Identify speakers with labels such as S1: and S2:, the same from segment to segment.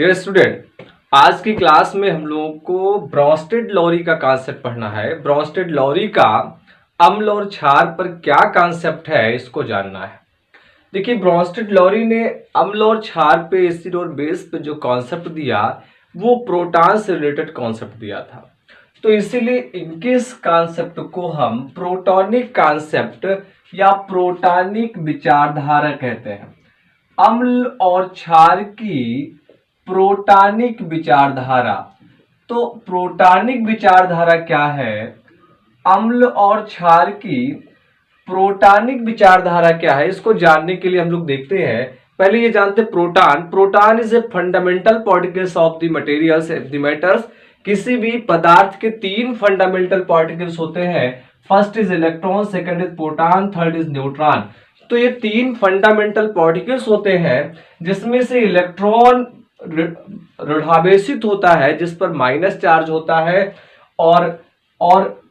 S1: Dear student, आज की class में हम लोगों को ब्रोंस्टेड-लॉरी का कॉन्सेप्ट पढ़ना है। ब्रोंस्टेड-लॉरी का अम्ल और क्षार पर क्या कॉन्सेप्ट है, इसको जानना है। देखिए, ब्रोंस्टेड-लॉरी ने अम्ल और क्षार पे, एसिड और बेस पे जो कॉन्सेप्ट दिया, वो प्रोटॉन से रिलेटेड कॉन्सेप्ट दिया था। तो इसीलिए इनके इस कॉन्सेप्ट को हम प्रोटॉनिक कॉन्सेप्ट या प्रोटॉनिक विचारधारा कहते हैं। अम्ल और क्षार की प्रोटॉनिक विचारधारा। तो प्रोटॉनिक विचारधारा क्या है, अम्ल और क्षार की प्रोटॉनिक विचारधारा क्या है, इसको जानने के लिए हम लोग देखते हैं। पहले ये जानते हैं proton is a fundamental particles of the materials the matters. किसी भी पदार्थ के तीन फंडामेंटल पार्टिकल्स होते हैं। First is electron, second is proton, third is neutron. तो ये तीन फंडामेंटल पार्टिकल्स होते हैं जिसमें से इलेक्ट्रॉन ऋणावेशित होता है, जिस पर माइनस चार्ज होता है, और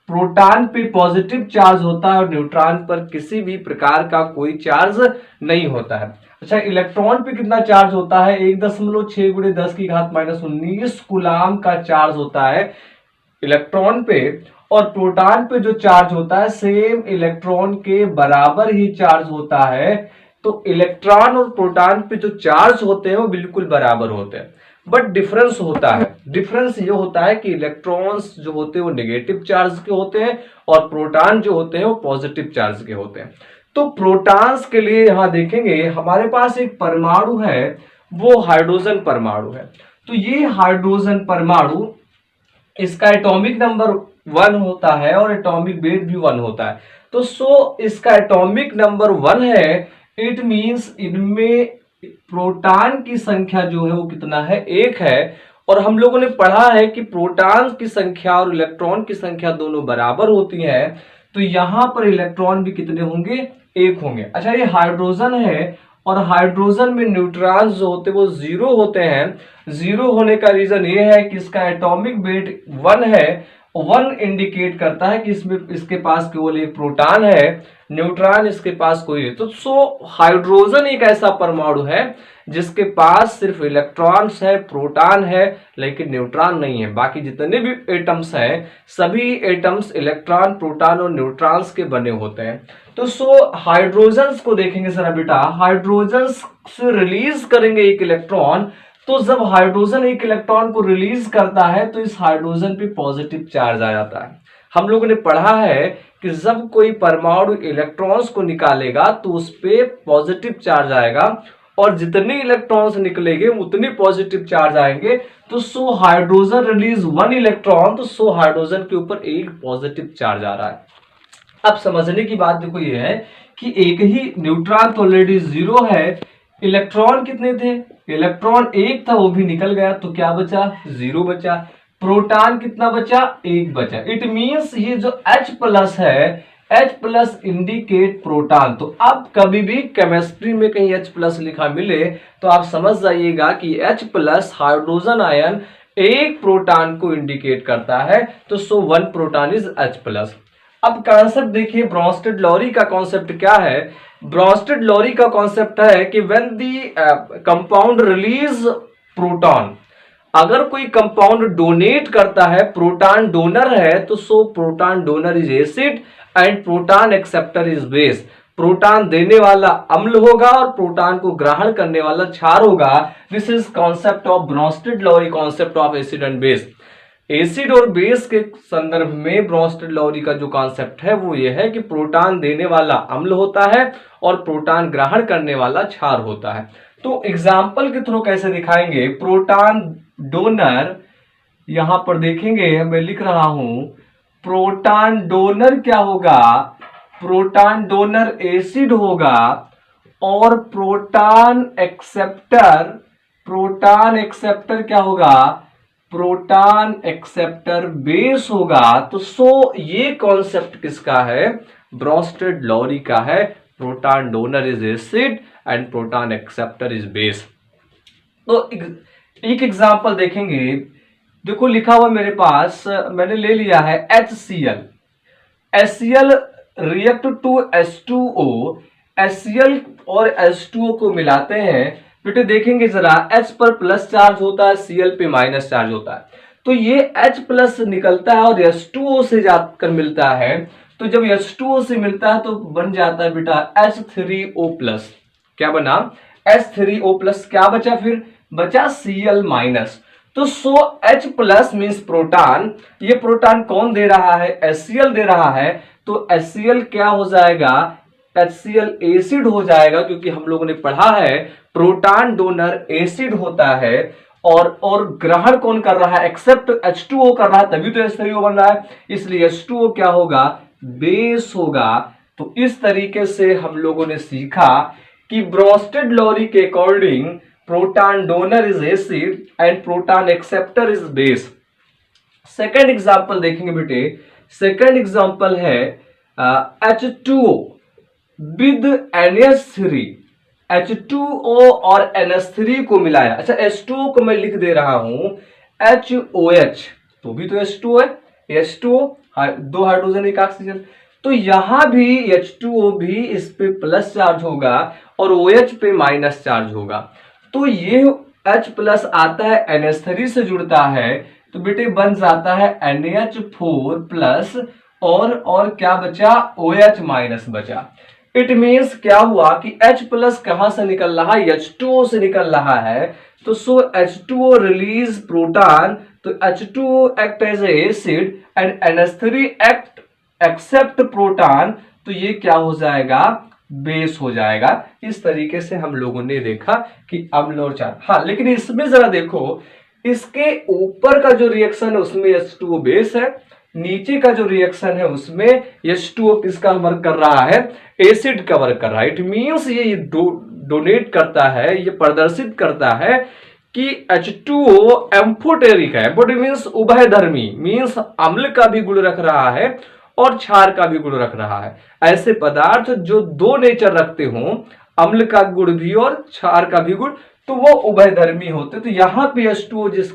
S1: प्रोटॉन पे पॉजिटिव चार्ज होता है, और न्यूट्रॉन पर किसी भी प्रकार का कोई चार्ज नहीं होता है। अच्छा, इलेक्ट्रॉन पे कितना चार्ज होता है? 1.6 × 10⁻⁻19 कूलाम का चार्ज होता है इलेक्ट्रॉन पे, और प्रोटॉन पे जो चार्ज होता है सेम इलेक्ट्रॉन के बराबर ही चार्ज होता है। तो इलेक्ट्रॉन और प्रोटॉन पे जो चार्ज होते हैं वो बिल्कुल बराबर होते हैं, बट डिफरेंस होता है। डिफरेंस ये होता है कि इलेक्ट्रॉन्स जो होते हैं वो नेगेटिव चार्ज के होते हैं, और प्रोटॉन जो होते हैं वो पॉजिटिव चार्ज के होते हैं। तो प्रोटॉन्स के लिए यहां देखेंगे, हमारे पास एक परमाणु है, वो हाइड्रोजन परमाणु है। तो ये हाइड्रोजन परमाणु, इसका एटॉमिक नंबर 1 होता है और एटॉमिक वेट भी 1 होता है। तो इसका एटॉमिक नंबर 1 है, इट मींस इनमें प्रोटॉन की संख्या जो है वो कितना है? 1 है। और हम लोगों ने पढ़ा है कि प्रोटॉन की संख्या और इलेक्ट्रॉन की संख्या दोनों बराबर होती है। तो यहां पर इलेक्ट्रॉन भी कितने होंगे? 1 होंगे। अच्छा, ये हाइड्रोजन है, और हाइड्रोजन में न्यूट्रॉन्स जो होते हैं वो 0 होते हैं। 0 होने का रीजन ये है कि इसका एटॉमिक वेट 1 है। 1 इंडिकेट करता है कि इसमें इसके पास केवल एक प्रोटॉन है, न्यूट्रॉन इसके पास कोई नहीं। तो हाइड्रोजन एक ऐसा परमाणु है जिसके पास सिर्फ इलेक्ट्रॉन्स है, प्रोटॉन है, लेकिन न्यूट्रॉन नहीं है। बाकी जितने भी एटम्स हैं, सभी एटम्स इलेक्ट्रॉन, प्रोटॉन और न्यूट्रॉन्स के बने होते हैं। तो हाइड्रोजन्स को देखेंगे जरा बेटा। हाइड्रोजन्स से रिलीज करेंगे एक इलेक्ट्रॉन। तो जब हाइड्रोजन एक इलेक्ट्रॉन को रिलीज करता है तो इस हाइड्रोजन पे पॉजिटिव चार्ज आ जाता है। हम लोगों ने पढ़ा है कि जब कोई परमाणु इलेक्ट्रॉन्स को निकालेगा तो उस पे पॉजिटिव चार्ज आएगा, और जितने इलेक्ट्रॉन्स निकलेंगे उतने पॉजिटिव चार्ज आएंगे। तो हाइड्रोजन रिलीज 1 इलेक्ट्रॉन, तो हाइड्रोजन के ऊपर एक पॉजिटिव चार्ज आ रहा है। अब समझने की बात देखो ये है कि एक ही न्यूट्रॉन तो ऑलरेडी 0 है, इलेक्ट्रॉन कितने थे? इलेक्ट्रॉन 1 था, वो भी निकल गया, तो क्या बचा? 0 बचा। प्रोटॉन कितना बचा? 1 बचा। इट मींस ये जो H+ है, H+ इंडिकेट प्रोटॉन। तो अब कभी भी केमिस्ट्री में कहीं H+ लिखा मिले तो आप समझ जाइएगा कि H+ हाइड्रोजन आयन एक प्रोटॉन को इंडिकेट करता है। तो 1 प्रोटॉन इज H+। अब कॉन्सेप्ट देखिए, ब्रोंस्टेड-लॉरी का कॉन्सेप्ट क्या है? ब्रोंस्टेड-लॉरी का कॉन्सेप्ट है कि when the compound release proton, अगर कोई कंपाउंड डोनेट करता है, प्रोटॉन डोनर है, तो proton donor is acid and proton acceptor is base. Proton देने वाला अम्ल होगा और प्रोटॉन को ग्रहण करने वाला क्षार होगा। This is concept of Bronsted-lorry, concept of acid and base. Acid और बेस के संदर्भ में ब्रोंस्टेड-लॉरी का जो कॉन्सेप्ट है वो ये है कि प्रोटॉन देने वाला अम्ल होता है और प्रोटॉन ग्रहण करने वाला क्षार होता है। तो एग्जाम्पल के थ्रू कैसे दिखाएंगे? प्रोटॉन डोनर, यहां पर देखेंगे, मैं लिख रहा हूं, प्रोटॉन डोनर क्या होगा? प्रोटॉन डोनर एसिड होगा, और प्रोटॉन एक्सेप्टर क्या होगा? प्रोटॉन एक्सेप्टर बेस होगा। तो ये कॉन्सेप्ट किसका है? ब्रोंस्टेड-लॉरी का है। Proton donor is acid and proton acceptor is base. तो एक एग्जांपल देखेंगे, देखो लिखा हुआ मेरे पास, मैंने ले लिया है HCl। HCl react to H2O। HCl और H2O को मिलाते हैं बेटे देखेंगे जरा, H पर प्लस चार्ज होता है, Cl पे माइनस चार्ज होता है, तो ये H प्लस निकलता है और H2O से जाकर मिलता है। तो जब H2O से मिलता है तो बन जाता है बेटा H3O प्लस। क्या बना? H3O plus. क्या बचा फिर? बचा Cl माइनस। तो सो H प्लस मीन्स प्रोटॉन, ये प्रोटॉन कौन दे रहा है? HCl दे रहा है। तो HCl क्या हो जाएगा? HCl एसिड हो जाएगा, क्योंकि हम लोगों ने पढ़ा है प्रोटॉन डोनर एसिड होता है, और ग्रहण कौन कर रहा है? एक्सेप्ट H2O कर रहा है, तभी तो H3O बन रहा है। इसलिए H2O क्या होगा? बेस होगा। तो इस तरीके से हम लोगों ने सीखा कि ब्रोस्टेड-लोरी के according proton donor is acid and proton acceptor is base. Second example देखेंगे बेटे। सेकेंड एग्जाम्पल है H2O विद NH3। H2O और NH3 को मिलाया। अच्छा, H2O को मैं लिख दे रहा हूं HOH, तो भी तो H2O है, H2O दो हाइड्रोजन एक ऑक्सीजन। तो यहां भी H2O भी इस पे प्लस चार्ज होगा और OH पे माइनस चार्ज होगा। तो ये H प्लस आता है NH3 से जुड़ता है, तो बेटे बन जाता है NH4 प्लस, और क्या बचा? OH माइनस बचा। इट मीन्स क्या हुआ कि H प्लस कहां से निकल रहा है? H2O से निकल रहा है। तो सो H2O रिलीज प्रोटॉन, तो H2O act as acid and NH3 accept proton, तो ये क्या हो जाएगा? बेस हो जाएगा। इस तरीके से हम लोगों ने देखा कि अम्ल और क्षार। हाँ, लेकिन इसमें जरा देखो, इसके ऊपर का जो रिएक्शन है उसमें H2O बेस है, नीचे का जो रिएक्शन है उसमें H2O किसका वर्क कर रहा है? एसिड का वर्क कर रहा है। इट मीन्स ये डोनेट करता है, ये प्रदर्शित करता है कि H2O एम्फोटेरिक है। एम्फोटेरिक मीन्स उभयधर्मी, मीन्स अम्ल का भी गुण रख रहा है और क्षार का भी गुण रख रहा है। ऐसे पदार्थ जो दो नेचर रखते हों, अम्ल का गुण भी और क्षार का भी गुण, तो वो उभयधर्मी होते। तो यहां पे H2O जिस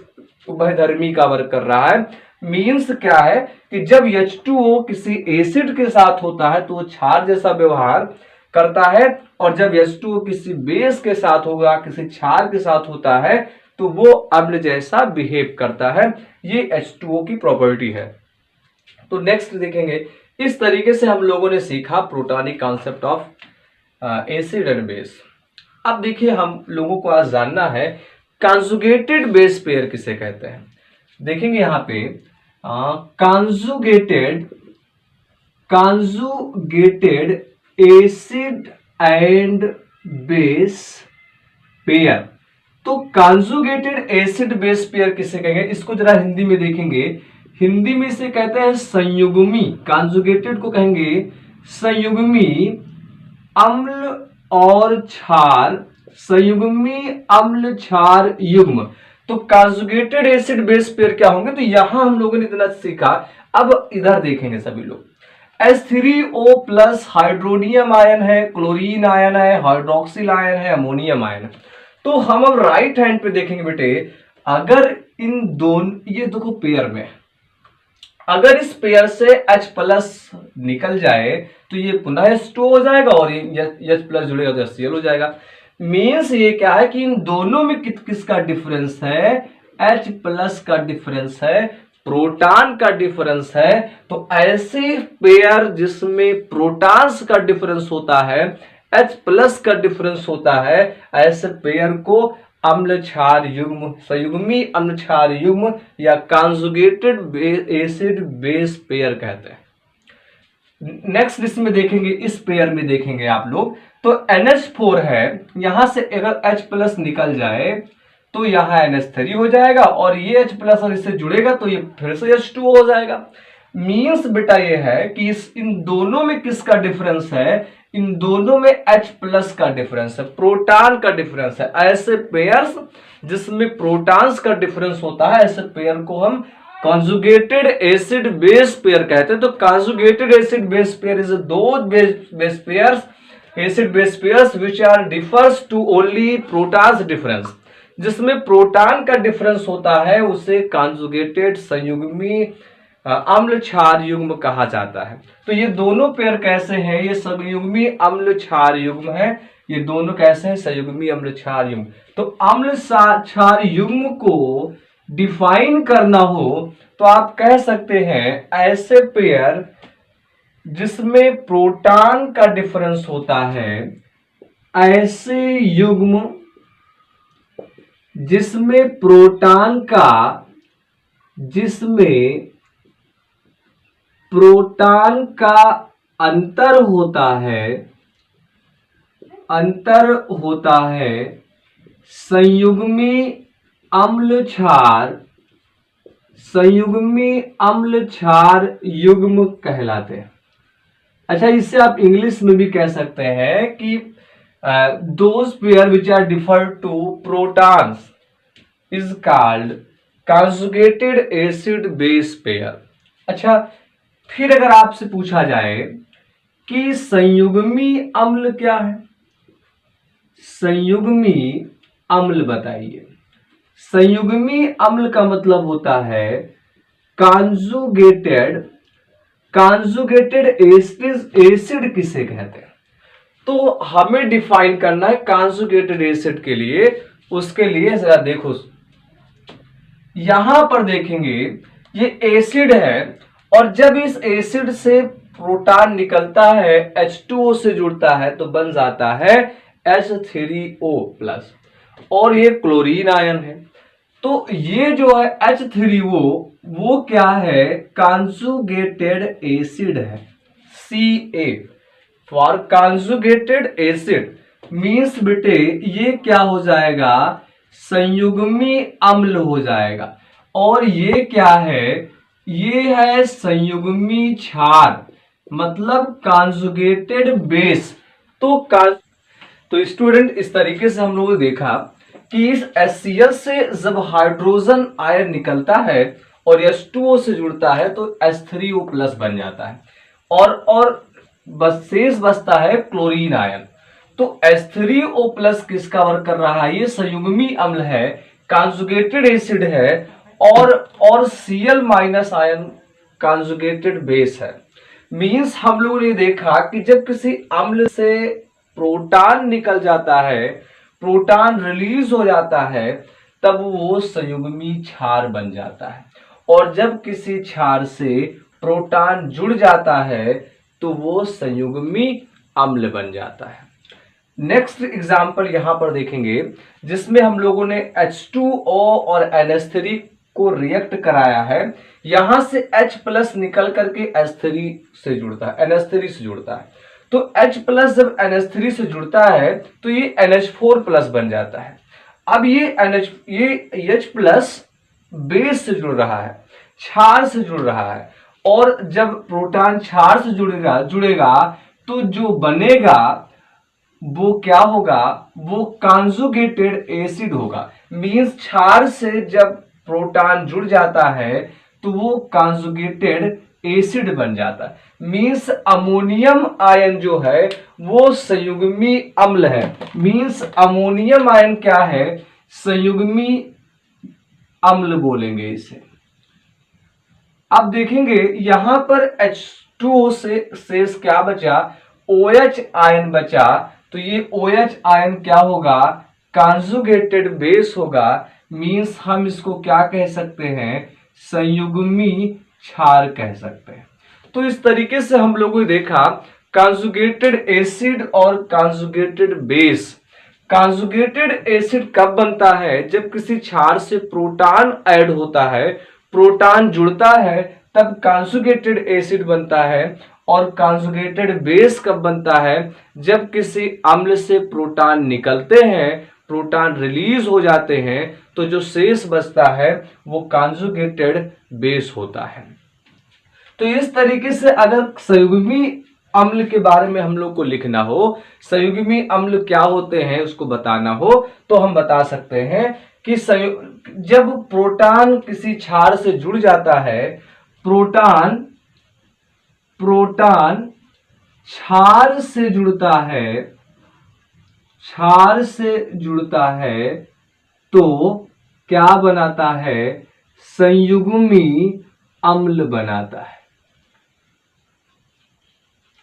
S1: उभयधर्मी का वर्क कर रहा है, मीन्स क्या है कि जब H2O किसी एसिड के साथ होता है तो वो क्षार जैसा व्यवहार करता है, और जब H2O किसी बेस के साथ होगा, किसी क्षार के साथ होता है, तो वो अम्ल जैसा बिहेव करता है। ये H2O की प्रॉपर्टी है। तो नेक्स्ट देखेंगे, इस तरीके से हम लोगों ने सीखा protonic concept of acid and base. अब देखिए, हम लोगों को आज जानना है कॉन्जुगेटेड बेस पेयर किसे कहते हैं। देखेंगे यहां पे conjugated acid and base pair. तो कॉन्जुगेटेड एसिड बेस पेयर किसे कहेंगे? इसको जरा हिंदी में देखेंगे। हिंदी में इसे कहते हैं संयुग्मी। कॉन्जुगेटेड को कहेंगे संयुग्मी अम्ल और क्षार, संयुग्मी अम्ल क्षार युग्म। तो कॉन्जुगेटेड एसिड बेस पेयर क्या होंगे? तो यहां हम लोगों ने इतना सीखा। अब इधर देखेंगे सभी लोग, H3O प्लस हाइड्रोनियम आयन है, क्लोरीन आयन है, हाइड्रोक्सिल आयन है, अमोनियम आयन है। तो हम अब राइट हैंड पे देखेंगे बेटे, अगर इन दोनों, ये देखो पेयर में, अगर इस पेयर से H प्लस निकल जाए तो ये पुनः H2O हो जाएगा, और ये H प्लस जुड़ेगा तो HCl हो जाएगा। मीन्स ये क्या है कि इन दोनों में किसका डिफरेंस है? H प्लस का डिफरेंस है, प्रोटॉन का डिफरेंस है। तो ऐसे पेयर जिसमें प्रोटॉन्स का डिफरेंस होता है, H प्लस का डिफरेंस होता है, ऐसे पेयर को अम्ल क्षार युग्म, संयुग्मी अम्ल क्षार युग्म या कॉन्जुगेटेड एसिड बेस पेयर कहते हैं। नेक्स्ट इसमें देखेंगे, इस पेयर में देखेंगे आप लोग, तो NH4 है, यहां से अगर H प्लस निकल जाए तो यहां NH3 हो जाएगा, और ये H प्लस और इससे जुड़ेगा तो ये फिर से H2O हो जाएगा। मीन्स बेटा ये है कि इन दोनों में किसका डिफरेंस है? इन दोनों में H प्लस का डिफरेंस है, प्रोटॉन का डिफरेंस है। ऐसे पेयर्स जिसमें प्रोटॉन्स का डिफरेंस होता है, ऐसे पेयर को हम कॉन्जुगेटेड एसिड बेस पेयर कहते हैं। तो conjugated acid base pair is those base pairs, acid base pairs which are differs to only protons difference. जिसमें प्रोटॉन का डिफरेंस होता है उसे कॉन्जुगेटेड संयुग्मी अम्ल क्षार युग्म कहा जाता है। तो ये दोनों पेयर कैसे हैं? ये संयुग्मी अम्ल क्षार युग्म है। ये दोनों कैसे हैं? संयुग्मी अम्ल क्षार युग्म। तो अम्ल क्षार युग्म को डिफाइन करना हो तो आप कह सकते हैं ऐसे पेयर जिसमें प्रोटॉन का डिफरेंस होता है, ऐसे युग्म जिसमें प्रोटॉन का अंतर होता है, संयुग्मी अम्ल क्षार युग्म कहलाते हैं। अच्छा, इससे आप इंग्लिश में भी कह सकते हैं कि those pair which are differ two protons is called conjugated acid base pair. अच्छा, फिर अगर आपसे पूछा जाए कि संयुग्मी अम्ल क्या है? संयुग्मी अम्ल बताइए। संयुग्मी अम्ल का मतलब होता है कॉन्जुगेटेड एसिड किसे कहते हैं? तो हमें डिफाइन करना है कॉन्जुगेटेड एसिड के लिए। उसके लिए जरा देखो, यहां पर देखेंगे ये एसिड है और जब इस एसिड से प्रोटॉन निकलता है, H2O से जुड़ता है तो बन जाता है H3O+ और ये क्लोरीन आयन है। तो ये जो है H3O वो क्या है? कॉन्जुगेटेड एसिड है, Ca for conjugated acid means बेटे ये क्या हो जाएगा? संयुग्मी अम्ल हो जाएगा। और ये क्या है? ये है संयुग्मी क्षार, मतलब कॉन्जुगेटेड बेस। तो स्टूडेंट, इस तरीके से हम लोगों ने देखा कि इस HCl से जब हाइड्रोजन आयन निकलता है और H2O से जुड़ता है तो H3O+ बन जाता है और बस शेष बचता है क्लोरीन आयन। तो H3O+ किसका वर्क कर रहा है? ये संयुग्मी अम्ल है, कॉन्जुगेटेड एसिड है और Cl- आयन कॉन्जुगेटेड बेस है। मींस हम लोगों ने देखा कि जब किसी अम्ल से प्रोटॉन निकल जाता है, प्रोटॉन रिलीज हो जाता है, तब वो संयुग्मी क्षार बन जाता है। और जब किसी क्षार से प्रोटॉन जुड़ जाता है तो वो संयुग्मी अम्ल बन जाता है। नेक्स्ट एग्जाम्पल यहां पर देखेंगे जिसमें हम लोगों ने H2O और NH3 को रिएक्ट कराया है। यहां से H+ निकल करके H3 से जुड़ता है, NH3 से जुड़ता है। तो H+ जब NH3 से जुड़ता है तो ये NH4+ बन जाता है। अब ये H+ बेस से जुड़ रहा है, क्षार से जुड़ रहा है, और जब प्रोटॉन क्षार से जुड़ेगा तो जो बनेगा वो क्या होगा? वो कॉन्जुगेटेड एसिड होगा। मींस क्षार से जब प्रोटॉन जुड़ जाता है तो वो कॉन्जुगेटेड एसिड बन जाता है। मींस अमोनियम आयन जो है वो संयुग्मी अम्ल है। मींस अमोनियम आयन क्या है? संयुग्मी अम्ल बोलेंगे इसे। अब देखेंगे यहां पर H2O से शेष क्या बचा? OH आयन बचा। तो ये OH आयन क्या होगा? कॉन्जुगेटेड बेस होगा। मींस हम इसको क्या कह सकते हैं? संयुग्मी क्षार कह सकते हैं। तो इस तरीके से हम लोगों ने देखा कॉन्जुगेटेड एसिड और कॉन्जुगेटेड बेस। कॉन्जुगेटेड एसिड कब बनता है? जब किसी क्षार से प्रोटॉन ऐड होता है, प्रोटॉन जुड़ता है, तब कॉन्जुगेटेड एसिड बनता है। और कॉन्जुगेटेड बेस कब बनता है? जब किसी अम्ल से प्रोटॉन निकलते हैं, प्रोटॉन रिलीज हो जाते हैं, तो जो शेष बचता है वो कॉन्जुगेटेड बेस होता है। तो इस तरीके से अगर संयुग्मी अम्ल के बारे में हम लोग को लिखना हो, संयुग्मी अम्ल क्या होते हैं उसको बताना हो, तो हम बता सकते हैं कि जब प्रोटॉन किसी क्षार से जुड़ जाता है, प्रोटॉन क्षार से जुड़ता है तो क्या बनाता है? संयुग्मी अम्ल बनाता है।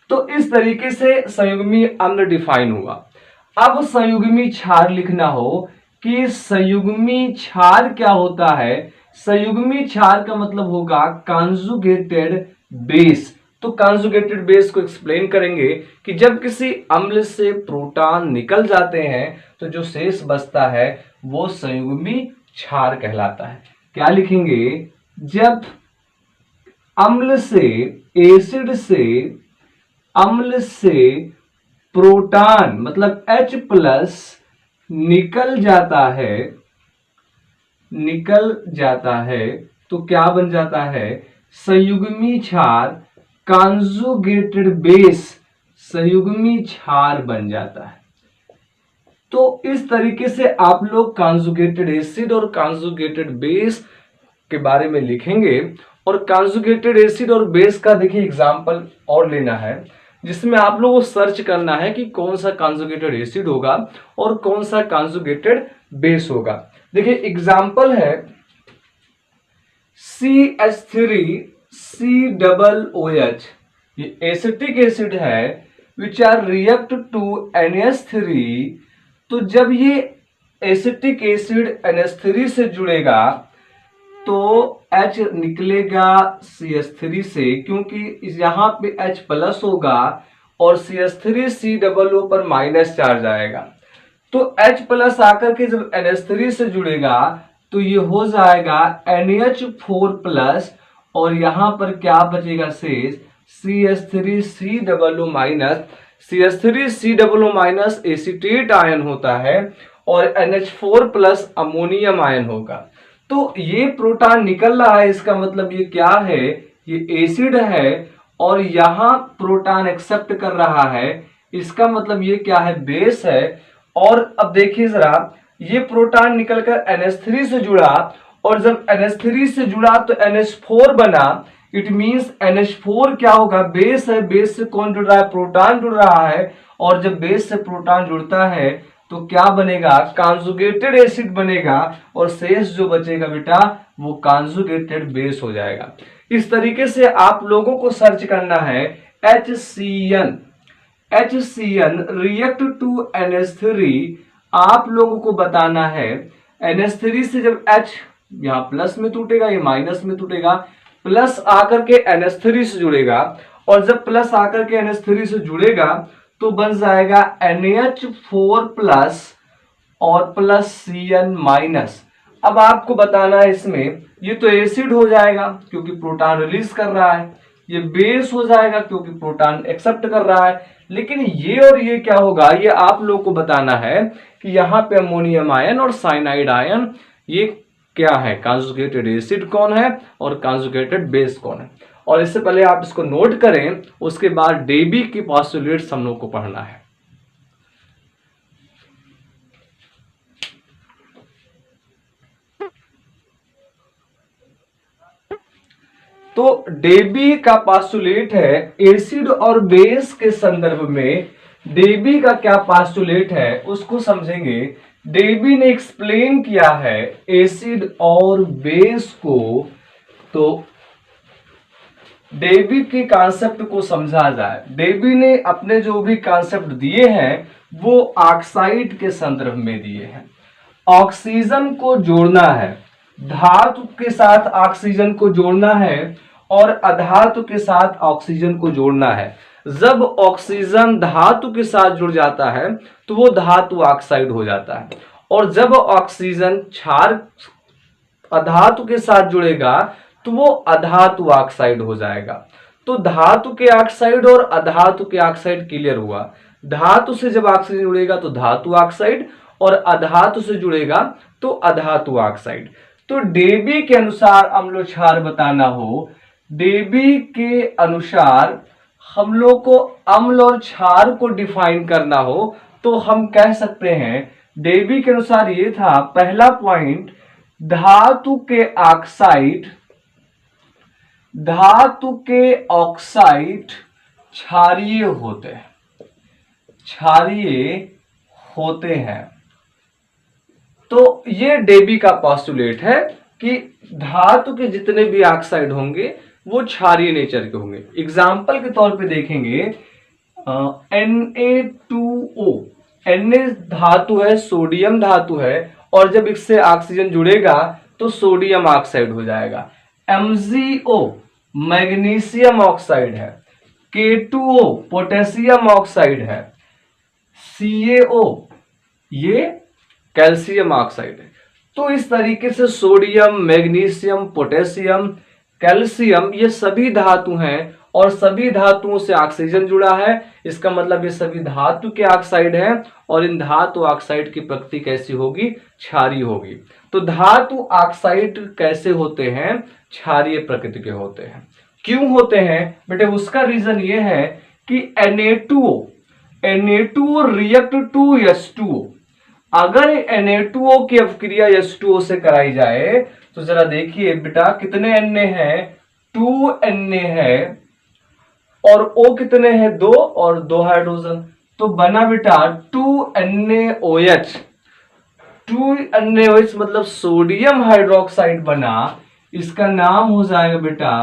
S1: तो इस तरीके से संयुग्मी अम्ल डिफाइन हुआ। अब संयुग्मी क्षार लिखना हो कि संयुग्मी क्षार क्या होता है। संयुग्मी क्षार का मतलब होगा कॉन्जुगेटेड बेस। तो कॉन्जुगेटेड बेस को एक्सप्लेन करेंगे कि जब किसी अम्ल से प्रोटॉन निकल जाते हैं तो जो शेष बचता है वो संयुग्मी क्षार कहलाता है। क्या लिखेंगे, जब अम्ल से एसिड से अम्ल से प्रोटॉन मतलब H प्लस निकल जाता है तो क्या बन जाता है, संयुग्मी क्षार कॉन्जुगेटेड बेस संयुग्मी क्षार बन जाता है। तो इस तरीके से आप लोग कॉन्जुगेटेड एसिड और कॉन्जुगेटेड बेस के बारे में लिखेंगे। और कॉन्जुगेटेड एसिड और बेस का देखिए एग्जांपल और लेना है जिसमें आप लोगों को सर्च करना है कि कौन सा कॉन्जुगेटेड एसिड होगा और कौन सा कॉन्जुगेटेड बेस होगा। देखिए एग्जांपल है CH3COOH, ये एसिटिक एसिड है which are react to NH3। तो जब ये एसिटिक एसिड NH3 से जुड़ेगा तो H निकलेगा CH3 से, क्योंकि यहां पे H प्लस होगा और CH3COO पर माइनस चार्ज आएगा। तो H प्लस आकर के जब NH3 से जुड़ेगा तो ये हो जाएगा NH4 प्लस और यहां पर क्या बचेगा शेष CH3COO minus. CH3COO minus acetate ion होता है और NH4 प्लस अमोनियम आयन होगा। तो ये प्रोटॉन निकल रहा है, इसका मतलब ये क्या है, ये एसिड है और यहां प्रोटॉन एक्सेप्ट कर रहा है, इसका मतलब ये क्या है, बेस है। और अब देखिए जरा, ये प्रोटॉन निकलकर NH3 से जुड़ा और जब NH3 से जुड़ा तो NH4 बना। इट मींस NH4 क्या होगा, बेस है। बेस से कौन जुड़ रहा है, प्रोटॉन जुड़ रहा है। और जब बेस से प्रोटॉन जुड़ता है तो क्या बनेगा, कॉन्जुगेटेड एसिड बनेगा और शेष जो बचेगा बेटा वो कॉन्जुगेटेड बेस हो जाएगा। इस तरीके से आप लोगों को सर्च करना है HCN रिएक्ट टू NH3। आप लोगों को बताना है NH3 से जब H यहां प्लस में टूटेगा, ये माइनस में टूटेगा, प्लस आकर के NH3 से जुड़ेगा और जब प्लस आकर के NH3 से जुड़ेगा तो बन जाएगा NH4 प्लस और प्लस Cn माइनस। अब आपको बताना है इसमें, ये तो एसिड हो जाएगा क्योंकि प्रोटॉन रिलीज कर रहा है, ये बेस हो जाएगा क्योंकि प्रोटॉन एक्सेप्ट कर रहा है। लेकिन ये और ये क्या होगा, ये आप लोग को बताना है कि यहाँ पे अमोनियम आयन और साइनाइड आयन ये क्या है, कॉन्जुगेटेड एसिड कौन है और कॉन्जुगेटेड बेस कौन है। और इससे पहले आप इसको नोट करें, उसके बाद डेबी की पॉस्टुलेट्स हम लोग को पढ़ना है। तो डेबी का पॉस्टुलेट है एसिड और बेस के संदर्भ में। डेबी का क्या पॉस्टुलेट है उसको समझेंगे। डेबी ने एक्सप्लेन किया है एसिड और बेस को। तो डेबी के कॉन्सेप्ट को समझा जाए। डेबी ने अपने जो भी कॉन्सेप्ट दिए हैं वो ऑक्साइड के संदर्भ में दिए हैं। ऑक्सीजन को जोड़ना है, धातु के साथ ऑक्सीजन को जोड़ना है और अधातु के साथ ऑक्सीजन को जोड़ना है। जब ऑक्सीजन धातु के साथ जुड़ जाता है तो वो धातु ऑक्साइड हो जाता है और जब ऑक्सीजन क्षार अधातु के साथ जुड़ेगा तो वो अधातु ऑक्साइड हो जाएगा। तो धातु के ऑक्साइड और अधातु के ऑक्साइड क्लियर हुआ। धातु से जब ऑक्सीजन जुड़ेगा तो धातु ऑक्साइड और अधातु से जुड़ेगा तो अधातु ऑक्साइड। तो डेबी के अनुसार अम्ल क्षार बताना हो, डेबी के अनुसार हम लोग को अम्ल और क्षार को डिफाइन करना हो तो हम कह सकते हैं डेबी के अनुसार ये था पहला पॉइंट, धातु के ऑक्साइड क्षारीय होते हैं। तो ये डेबी का पोस्टुलेट है कि धातु के जितने भी ऑक्साइड होंगे वो क्षारीय नेचर के होंगे। एग्जाम्पल के तौर पे देखेंगे Na2O, Na धातु है, सोडियम धातु है, और जब इससे ऑक्सीजन जुड़ेगा तो सोडियम ऑक्साइड हो जाएगा। MgO मैग्नीशियम ऑक्साइड है, K2O पोटेशियम ऑक्साइड है, CaO ये कैल्शियम ऑक्साइड है। तो इस तरीके से सोडियम, मैग्नीशियम, पोटेशियम, कैल्शियम ये सभी धातु हैं और सभी धातुओं से ऑक्सीजन जुड़ा है। इसका मतलब ये सभी धातु के ऑक्साइड हैं और इन धातु ऑक्साइड की प्रकृति कैसी होगी? क्षारीय होगी। तो धातु ऑक्साइड कैसे होते हैं? क्षारीय प्रकृति के होते हैं। क्यों होते हैं बेटे? उसका रीजन ये है कि Na2O रिएक्ट टू H2O। अगर Na2O की अपक्रिया H2O से कराई जाए तो जरा देखिए बेटा, कितने Na हैं? 2 Na है, और O कितने हैं? 2, और 2 हाइड्रोजन। तो बना बेटा 2NaOH। 2NaOH मतलब सोडियम हाइड्रोक्साइड बना। इसका नाम हो जाएगा बेटा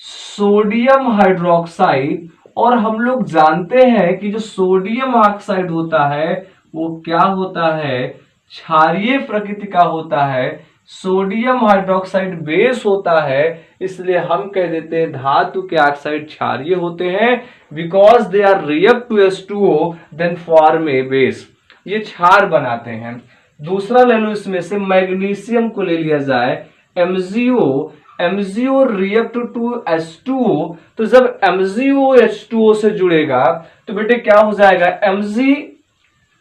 S1: सोडियम हाइड्रोक्साइड। और हम लोग जानते हैं कि जो सोडियम ऑक्साइड होता है वो क्या होता है? क्षारीय प्रकृति का होता है। सोडियम हाइड्रोक्साइड बेस होता है, इसलिए हम कह देते हैं धातु के ऑक्साइड क्षारीय होते हैं, because they are react to H2O then form a base. ये क्षार बनाते हैं। दूसरा ले लो, इसमें से मैग्नीशियम को ले लिया जाए, MgO रिएक्ट टू H2O। तो जब MgO H2O से जुड़ेगा तो बेटे क्या हो जाएगा? Mg,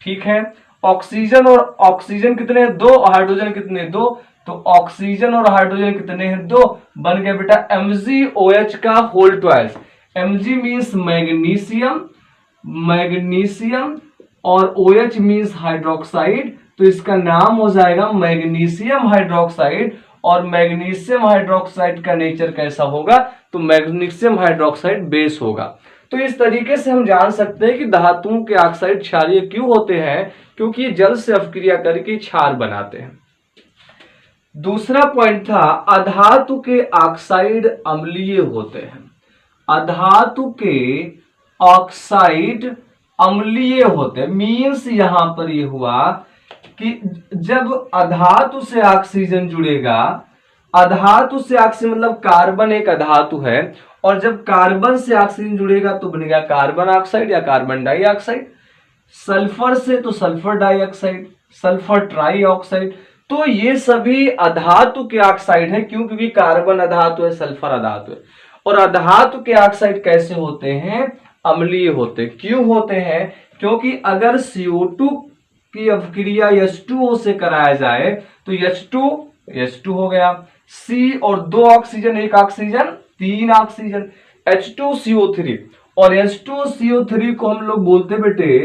S1: ठीक है, ऑक्सीजन और ऑक्सीजन कितने हैं? 2, हाइड्रोजन कितने? 2। तो ऑक्सीजन और हाइड्रोजन कितने हैं? 2। बन गया बेटा MgOH का whole twice. Mg means magnesium और OH मीन्स हाइड्रोक्साइड, तो इसका नाम हो जाएगा मैग्नीशियम हाइड्रोक्साइड। और मैग्नीशियम हाइड्रोक्साइड का नेचर कैसा होगा? तो मैग्नीशियम हाइड्रोक्साइड बेस होगा। तो इस तरीके से हम जान सकते हैं कि धातुओं के ऑक्साइड क्षारीय क्यों होते हैं, क्योंकि ये जल से अपक्रिया करके क्षार बनाते हैं। दूसरा पॉइंट था अधातु के ऑक्साइड अम्लीय होते हैं। अधातु के ऑक्साइड अम्लीय होते हैं, मीन्स यहां पर ये हुआ कि जब अधातु से ऑक्सीजन जुड़ेगा, अधातु से ऑक्सीजन मतलब कार्बन एक अधातु है, और जब कार्बन से ऑक्सीजन जुड़ेगा तो बनेगा कार्बन ऑक्साइड या कार्बन डाइऑक्साइड। सल्फर से तो sulphur dioxide, sulphur try oxide. तो ये सभी अधातु के ऑक्साइड हैं। क्यों? क्योंकि कार्बन अधातु है, सल्फर अधातु है। और अधातु के ऑक्साइड कैसे होते हैं? अम्लीय होते। क्यों होते हैं? क्योंकि अगर CO2 की अपक्रिया H2O से कराया जाए तो H2 हो गया, C और 2 ऑक्सीजन, 1 ऑक्सीजन, 3 ऑक्सीजन, H2CO3। और H2CO3 को हम लोग बोलते बेटे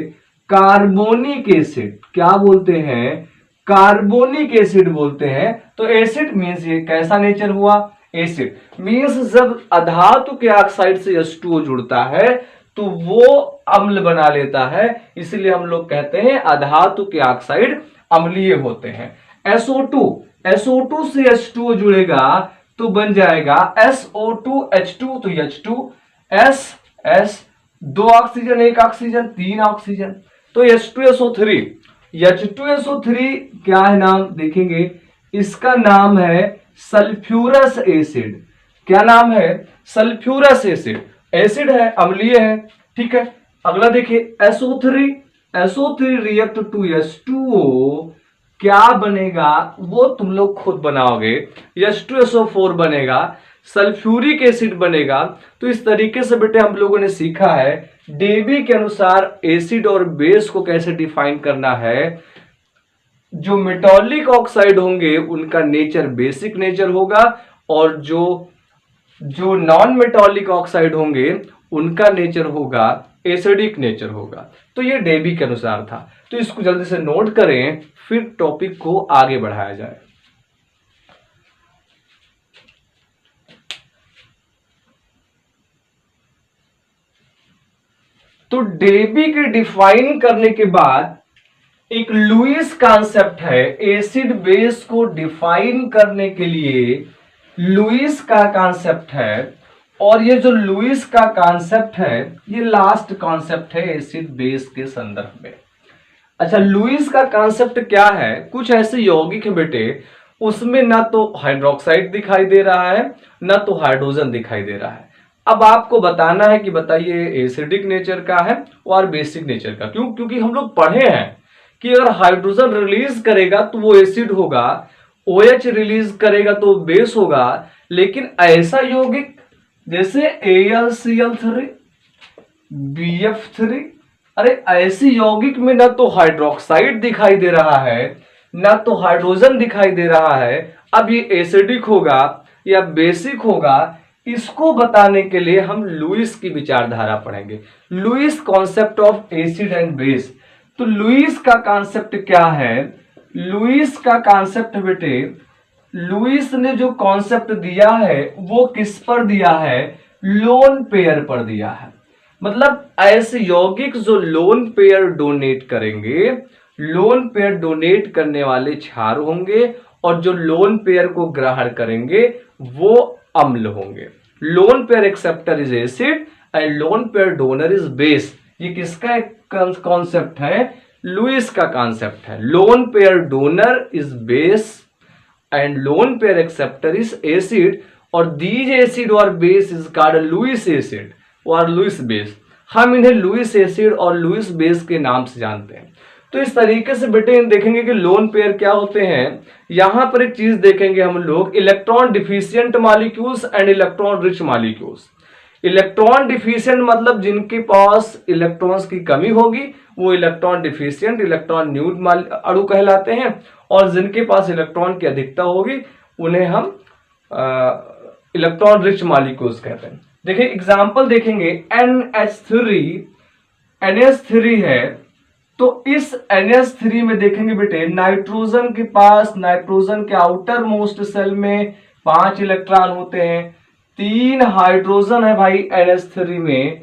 S1: कार्बोनिक एसिड। क्या बोलते हैं? कार्बोनिक एसिड बोलते हैं। तो एसिड मीन्स ये कैसा नेचर हुआ? एसिड मीन्स जब अधातु के ऑक्साइड से H2O जुड़ता है तो वो अम्ल बना लेता है, इसलिए हम लोग कहते हैं अधातु के ऑक्साइड अम्लीय होते हैं। SO2 से H2O जुड़ेगा तो बन जाएगा SO2H2, तो H2S, 2 ऑक्सीजन, 1 ऑक्सीजन, 3 ऑक्सीजन, तो H2SO3। H2SO3 क्या है नाम? देखेंगे, इसका नाम है सल्फ्यूरस एसिड। क्या नाम है? Sulphurous acid. एसिड है, अम्लीय है, ठीक है। अगला देखिए SO3 रिएक्ट टू H2O, क्या बनेगा वो तुम लोग खुद बनाओगे। H2SO4 बनेगा, सल्फ्यूरिक एसिड बनेगा। तो इस तरीके से बेटे हम लोगों ने सीखा है डेबी के अनुसार एसिड और बेस को कैसे डिफाइन करना है। जो मेटॉलिक ऑक्साइड होंगे उनका नेचर बेसिक नेचर होगा, और जो नॉन मेटॉलिक ऑक्साइड होंगे उनका नेचर होगा एसिडिक नेचर होगा। तो ये डेबी के अनुसार था। तो इसको जल्दी से नोट करें, फिर टॉपिक को आगे बढ़ाया जाए। तो डेबी के डिफाइन करने के बाद एक लुईस कॉन्सेप्ट है, एसिड बेस को डिफाइन करने के लिए लुईस का कॉन्सेप्ट है। और ये जो लुईस का कॉन्सेप्ट है ये लास्ट कॉन्सेप्ट है एसिड बेस के संदर्भ में। अच्छा, लुईस का कॉन्सेप्ट क्या है? कुछ ऐसे यौगिक है बेटे, उसमें ना तो हाइड्रोक्साइड दिखाई दे रहा है ना तो हाइड्रोजन दिखाई दे रहा है। अब आपको बताना है कि बताइए एसिडिक नेचर का है और बेसिक नेचर का। क्यों? क्योंकि हम लोग पढ़े हैं कि अगर हाइड्रोजन रिलीज करेगा तो वो एसिड होगा, OH रिलीज करेगा तो बेस होगा। लेकिन ऐसा यौगिक जैसे AlCl3, BF3, अरे ऐसी यौगिक में ना तो हाइड्रोक्साइड दिखाई दे रहा है ना तो हाइड्रोजन दिखाई दे रहा है। अब ये एसिडिक होगा या बेसिक होगा, इसको बताने के लिए हम लुईस की विचारधारा पढ़ेंगे, Lewis concept of acid and base. तो लुईस का कॉन्सेप्ट क्या है? लुईस का कॉन्सेप्ट बेटे, लुईस ने जो कॉन्सेप्ट दिया है वो किस पर दिया है? लोन पेयर पर दिया है। मतलब ऐसे यौगिक जो लोन पेयर डोनेट करेंगे, लोन पेयर डोनेट करने वाले क्षार होंगे और जो लोन पेयर को ग्रहण करेंगे वो अम्ल होंगे। Lone pair acceptor is acid and lone pair donor is base. ये किसका कॉन्सेप्ट है? लुईस का कॉन्सेप्ट है। Lone pair donor is base and lone pair acceptor is acid और दीज एसिड और base is called Lewis acid और Lewis base. हम इन्हें लुईस एसिड और लुईस बेस के नाम से जानते हैं। तो इस तरीके से बेटे देखेंगे कि लोन पेयर क्या होते हैं। यहां पर एक चीज देखेंगे हम लोग, electron deficient molecules and electron rich molecules. Electron deficient मतलब जिनके पास इलेक्ट्रॉन्स की कमी होगी वो इलेक्ट्रॉन डिफिशिएंट, इलेक्ट्रॉन न्यूड अणु कहलाते हैं। और जिनके पास इलेक्ट्रॉन की अधिकता होगी उन्हें हम इलेक्ट्रॉन रिच मॉलिक्यूल्स कहते हैं। देखिए एग्जांपल देखेंगे, NH3 है तो इस NH3 में देखेंगे बेटे नाइट्रोजन के पास, नाइट्रोजन के आउटर मोस्ट सेल में 5 इलेक्ट्रॉन होते हैं, 3 हाइड्रोजन है भाई NH3 में।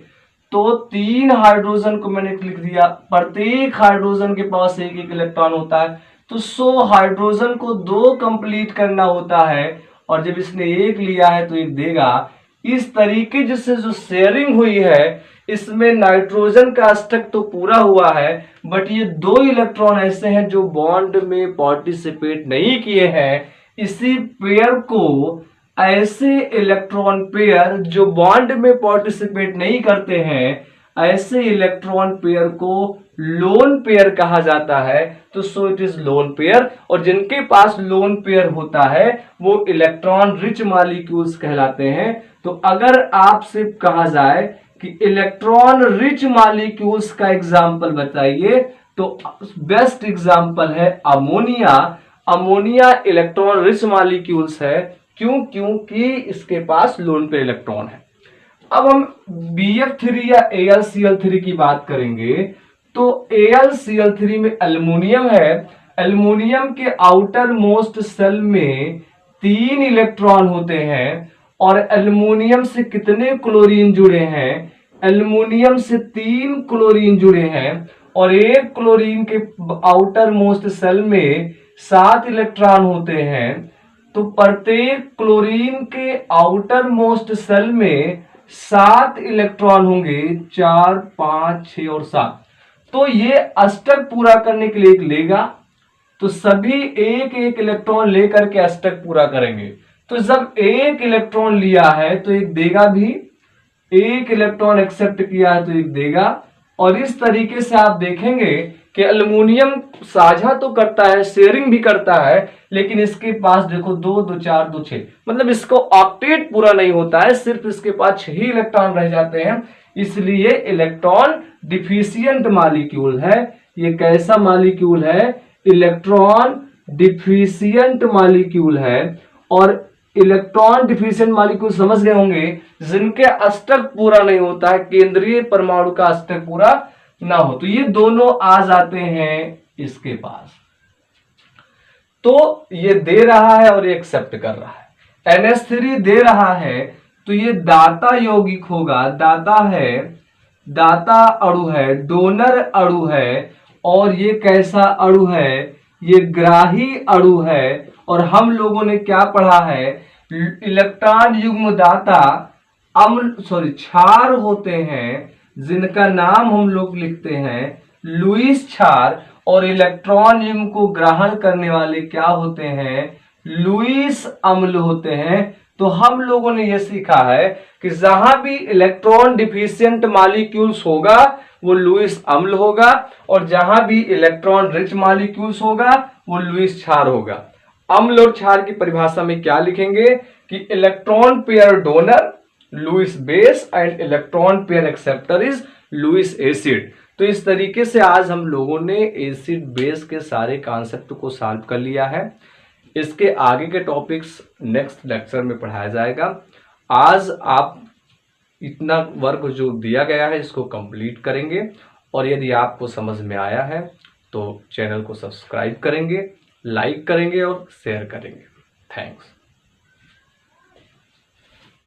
S1: तो 3 हाइड्रोजन को मैंने लिख दिया, प्रत्येक हाइड्रोजन के पास एक एक इलेक्ट्रॉन होता है। तो 100 हाइड्रोजन को 2 कंप्लीट करना होता है और जब इसने एक लिया है तो एक देगा। इस तरीके जिससे जो शेयरिंग हुई है इसमें नाइट्रोजन का अष्टक तो पूरा हुआ है, बट ये 2 इलेक्ट्रॉन ऐसे हैं जो बॉन्ड में पार्टिसिपेट नहीं किए हैं। इसी पेयर को, ऐसे इलेक्ट्रॉन पेयर जो बॉन्ड में पार्टिसिपेट नहीं करते हैं, ऐसे इलेक्ट्रॉन पेयर को लोन पेयर कहा जाता है। तो so it is lone pair. और जिनके पास लोन पेयर होता है वो इलेक्ट्रॉन रिच मॉलिक्यूल्स कहलाते हैं। तो अगर आपसे कहा जाए कि इलेक्ट्रॉन रिच मॉलिक्यूल्स का एग्जाम्पल बताइए तो बेस्ट एग्जाम्पल है ammonia. Ammonia electron rich molecules है। क्यों? क्योंकि इसके पास लोन पेयर इलेक्ट्रॉन है। अब हम BF3 या AlCl3 की बात करेंगे तो AlCl3 में एल्युमिनियम है। एल्युमिनियम के आउटर मोस्ट सेल में 3 इलेक्ट्रॉन होते हैं और एल्युमिनियम से कितने क्लोरीन जुड़े हैं? एल्युमिनियम से 3 क्लोरीन जुड़े हैं और एक क्लोरीन के आउटर मोस्ट सेल में 7 इलेक्ट्रॉन होते हैं। तो प्रत्येक क्लोरीन के आउटर मोस्ट सेल में 7 इलेक्ट्रॉन होंगे, 4, 5, 6 और 7। तो ये अष्टक पूरा करने के लिए एक लेगा, तो सभी एक एक इलेक्ट्रॉन लेकर के अष्टक पूरा करेंगे। तो जब एक इलेक्ट्रॉन लिया है तो एक देगा भी, एक इलेक्ट्रॉन एक्सेप्ट किया है तो एक देगा। और इस तरीके से आप देखेंगे कि एल्युमिनियम साझा तो करता है, शेयरिंग भी करता है, लेकिन इसके पास देखो 2, 2, 4, 2, 6, मतलब इसको ऑक्टेट पूरा नहीं होता है, सिर्फ इसके पास 6 ही इलेक्ट्रॉन रह जाते हैं। इसलिए इलेक्ट्रॉन डिफिशिएंट मॉलिक्यूल है। ये कैसा मॉलिक्यूल है? इलेक्ट्रॉन डिफिशिएंट मॉलिक्यूल है। और इलेक्ट्रॉन डिफिशिएंट मॉलिक्यूल समझ गए होंगे जिनके अष्टक पूरा नहीं होता है, केंद्रीय परमाणु का अष्टक पूरा ना हो। तो ये दोनों आ जाते हैं इसके पास। तो ये दे रहा है और ये एक्सेप्ट कर रहा है। NH3 दे रहा है तो ये दाता यौगिक होगा, दाता है, दाता अणु है, डोनर अणु है। और ये कैसा अणु है, ये ग्राही अणु है। और हम लोगों ने क्या पढ़ा है, इलेक्ट्रॉन युग्मदाता क्षार होते हैं, जिनका नाम हम लोग लिखते हैं लुईस क्षार, और इलेक्ट्रॉन युग्म को ग्रहण करने वाले क्या होते हैं, लुईस अम्ल होते हैं। तो हम लोगों ने यह सीखा है कि जहां भी इलेक्ट्रॉन डिफिशिएंट मॉलिक्यूल्स होगा वो लुईस अम्ल होगा, और जहां भी इलेक्ट्रॉन रिच मॉलिक्यूल्स होगा वो लुईस क्षार होगा। अम्ल और क्षार की परिभाषा में क्या लिखेंगे कि electron pair donor Lewis base and electron pair acceptor is Lewis acid. तो इस तरीके से आज हम लोगों ने एसिड बेस के सारे कॉन्सेप्ट को सॉल्व कर लिया है। इसके आगे के टॉपिक्स नेक्स्ट लेक्चर में पढ़ाया जाएगा। आज आप इतना वर्क जो दिया गया है इसको कंप्लीट करेंगे, और यदि आपको समझ में आया है तो चैनल को सब्सक्राइब करेंगे, लाइक करेंगे और शेयर करेंगे। थैंक्स।